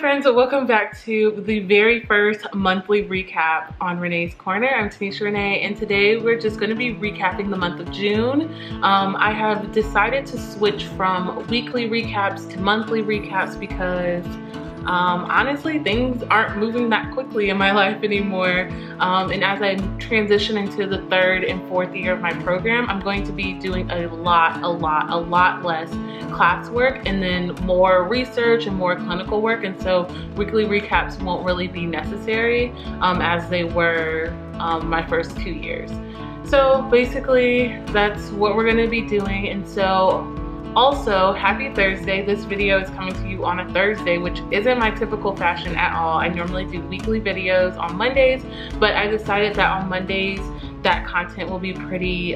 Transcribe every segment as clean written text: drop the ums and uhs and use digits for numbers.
friends, welcome back to the very first monthly recap on Renee's Corner. I'm Tanisha Renae, and today we're just going to be recapping the month of June. I have decided to switch from weekly recaps to monthly recaps because honestly, things aren't moving that quickly in my life anymore. And as I transition into the third and fourth year of my program, I'm going to be doing a lot less classwork and then more research and more clinical work. And so weekly recaps won't really be necessary as they were my first 2 years. So basically, that's what we're going to be doing. And so also, happy Thursday. This video is coming to you on a Thursday, which isn't my typical fashion at all. I normally do weekly videos on Mondays, but I decided that on Mondays, that content will be pretty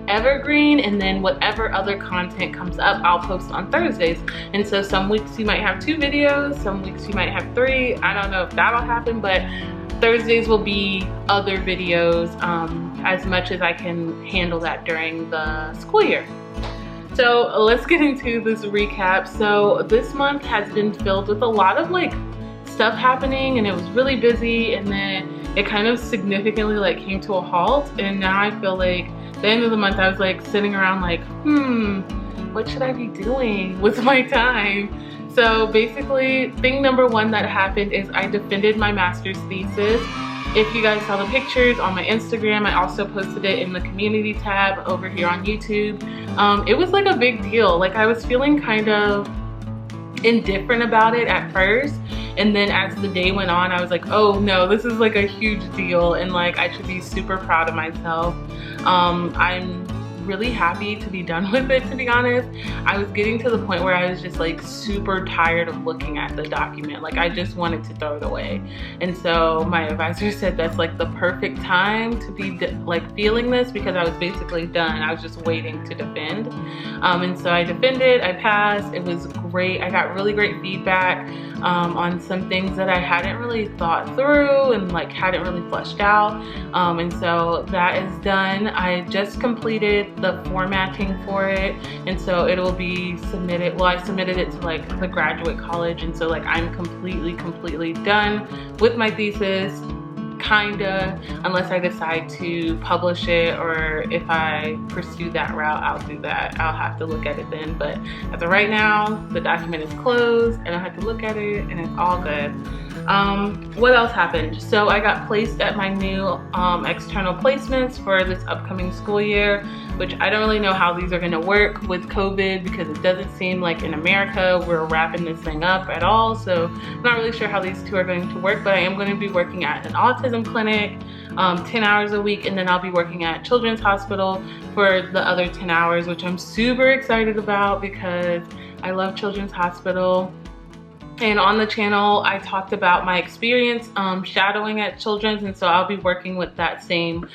evergreen, and then whatever other content comes up, I'll post on Thursdays. And so some weeks you might have 2 videos, some weeks you might have 3. I don't know if that'll happen, but Thursdays will be other videos as much as I can handle that during the school year. So let's get into this recap. So this month has been filled with a lot of like stuff happening, and it was really busy, and then it kind of significantly like came to a halt. And now I feel like the end of the month I was like sitting around like, what should I be doing with my time? So basically, thing number 1 that happened is I defended my master's thesis. If you guys saw the pictures on my Instagram, I also posted it in the community tab over here on YouTube. It was like a big deal. Like, I was feeling kind of indifferent about it at first, and then as the day went on, I was like, oh no, this is like a huge deal, and like I should be super proud of myself. I'm really happy to be done with it, to be honest. I was getting to the point where I was just like super tired of looking at the document. Like, I just wanted to throw it away. And so my advisor said that's like the perfect time to be like feeling this, because I was basically done. I was just waiting to defend. And so I defended, I passed. It was great. I got really great feedback on some things that I hadn't really thought through and like hadn't really fleshed out. And so that is done. I just completed the formatting for it, and so it'll be submitted. Well, I submitted it to like the graduate college, and so like I'm completely done with my thesis, kinda, unless I decide to publish it, or if I pursue that route, I'll do that. I'll have to look at it then, but as of right now, the document is closed and I have to look at it, and it's all good. What else happened? So I got placed at my new external placements for this upcoming school year, which I don't really know how these are going to work with COVID, because it doesn't seem like in America we're wrapping this thing up at all. So I'm not really sure how these two are going to work, but I am going to be working at an autism clinic 10 hours a week, and then I'll be working at Children's Hospital for the other 10 hours, which I'm super excited about because I love Children's Hospital. And on the channel, I talked about my experience shadowing at Children's, and so I'll be working with that same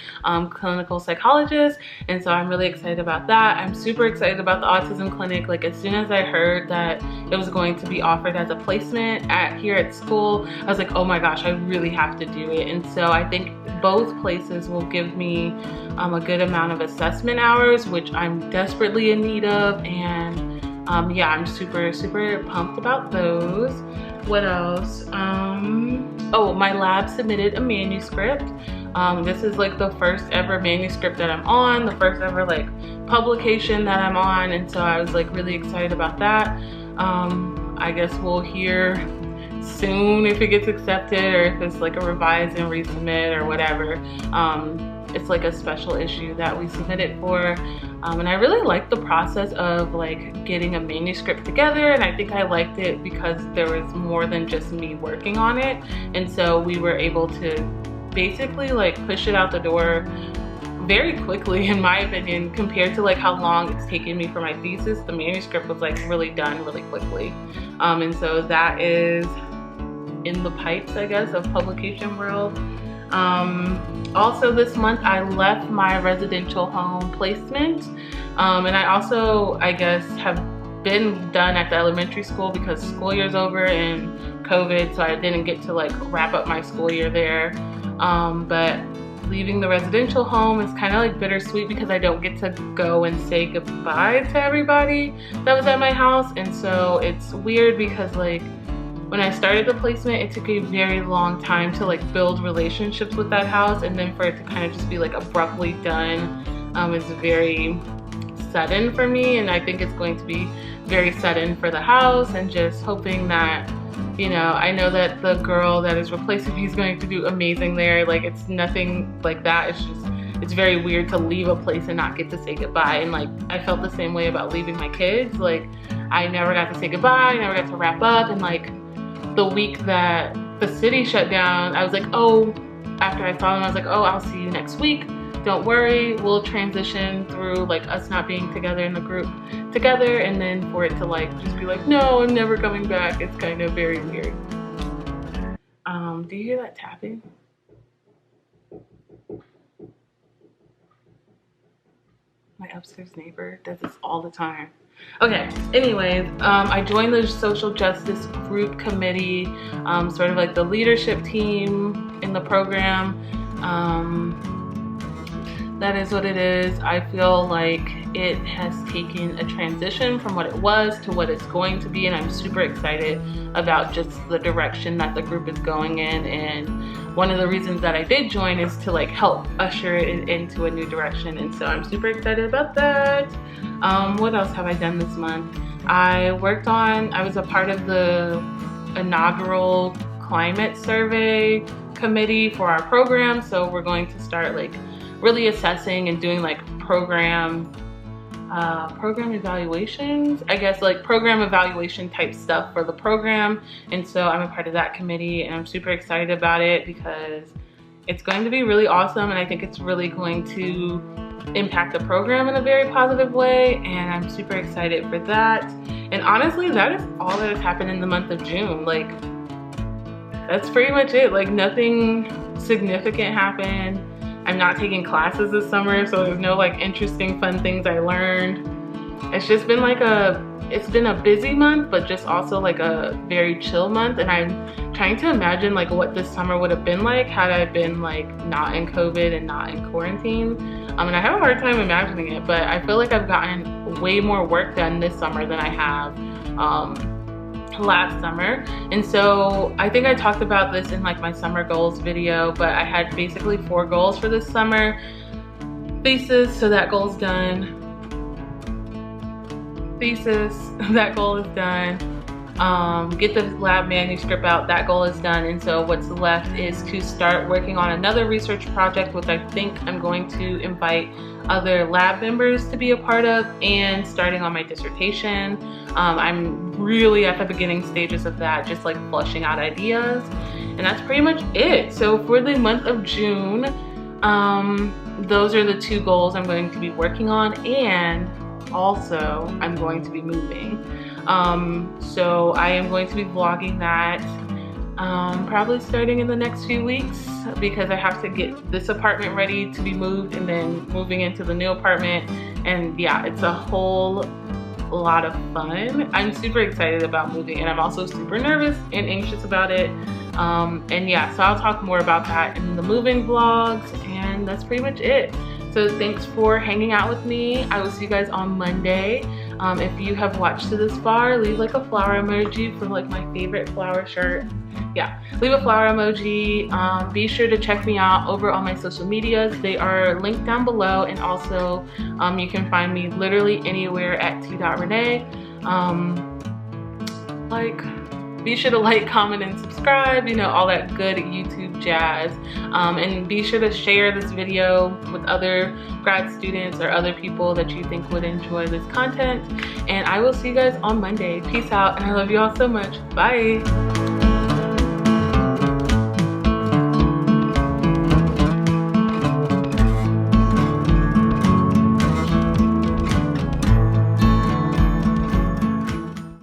clinical psychologist, and so I'm really excited about that. I'm super excited about the autism clinic. Like, as soon as I heard that it was going to be offered as a placement here at school, I was like, oh my gosh, I really have to do it. And so I think both places will give me a good amount of assessment hours, which I'm desperately in need of, and yeah, I'm super pumped about those. What else? Oh, my lab submitted a manuscript. This is like the first ever manuscript that I'm on, the first ever like publication that I'm on, and so I was like really excited about that. I guess we'll hear soon if it gets accepted, or if it's like a revise and resubmit or whatever. It's like a special issue that we submitted for, and I really liked the process of like getting a manuscript together, and I think I liked it because there was more than just me working on it, and so we were able to basically like push it out the door very quickly, in my opinion, compared to like how long it's taken me for my thesis. The manuscript was like really done really quickly, and so that is in the pipes, I guess, of publication world. Also this month I left my residential home placement, and I also, I guess, have been done at the elementary school because school year's over and COVID, so I didn't get to like wrap up my school year there. But leaving the residential home is kind of like bittersweet because I don't get to go and say goodbye to everybody that was at my house, and so it's weird because like when I started the placement, it took a very long time to like build relationships with that house, and then for it to kind of just be like abruptly done is very sudden for me, and I think it's going to be very sudden for the house, and just hoping that, you know, I know that the girl that is replacing me is going to do amazing there. Like, it's nothing like that. It's just, it's very weird to leave a place and not get to say goodbye. And like, I felt the same way about leaving my kids. Like, I never got to say goodbye, I never got to wrap up. And like, the week that the city shut down, I was like, oh, after I saw them, I was like, oh, I'll see you next week. Don't worry, we'll transition through like us not being together in the group together, and then for it to like just be like, no, I'm never coming back, it's kind of very weird. Do you hear that tapping? My upstairs neighbor does this all the time. Okay, anyways, I joined the social justice group committee, sort of like the leadership team in the program. That is what it is. I feel like it has taken a transition from what it was to what it's going to be, and I'm super excited about just the direction that the group is going in. And one of the reasons that I did join is to like help usher it into a new direction, and so I'm super excited about that. What else have I done this month? I was a part of the inaugural climate survey committee for our program, so we're going to start like really assessing and doing like program evaluations, I guess, like program evaluation type stuff for the program. And so I'm a part of that committee, and I'm super excited about it because it's going to be really awesome, and I think it's really going to impact the program in a very positive way, and I'm super excited for that. And honestly, that is all that has happened in the month of June. Like, that's pretty much it. Like, nothing significant happened. I'm not taking classes this summer, so there's no like interesting fun things I learned. It's just been like it's been a busy month, but just also like a very chill month. And I'm trying to imagine like what this summer would have been like had I been like not in COVID and not in quarantine. And I have a hard time imagining it, but I feel like I've gotten way more work done this summer than I have last summer. And so I think I talked about this in like my summer goals video, but I had basically 4 goals for this summer. Thesis, so that goal is done. Thesis, that goal is done. Get the lab manuscript out, that goal is done. And so what's left is to start working on another research project, which I think I'm going to invite other lab members to be a part of, and starting on my dissertation. I'm really at the beginning stages of that, just like flushing out ideas, and that's pretty much it. So for the month of June, those are the 2 goals I'm going to be working on, and also I'm going to be moving. So I am going to be vlogging that probably starting in the next few weeks, because I have to get this apartment ready to be moved and then moving into the new apartment. And yeah, it's a whole lot of fun. I'm super excited about moving, and I'm also super nervous and anxious about it. And yeah, so I'll talk more about that in the moving vlogs, and that's pretty much it. So thanks for hanging out with me. I will see you guys on Monday. If you have watched to this far, leave like a flower emoji for like my favorite flower shirt. Yeah, leave a flower emoji. Be sure to check me out over on my social medias. They are linked down below, and also you can find me literally anywhere at t.renae. Be sure to like, comment, and subscribe, you know, all that good YouTube jazz. And be sure to share this video with other grad students or other people that you think would enjoy this content. And I will see you guys on Monday. Peace out, and I love you all so much. Bye.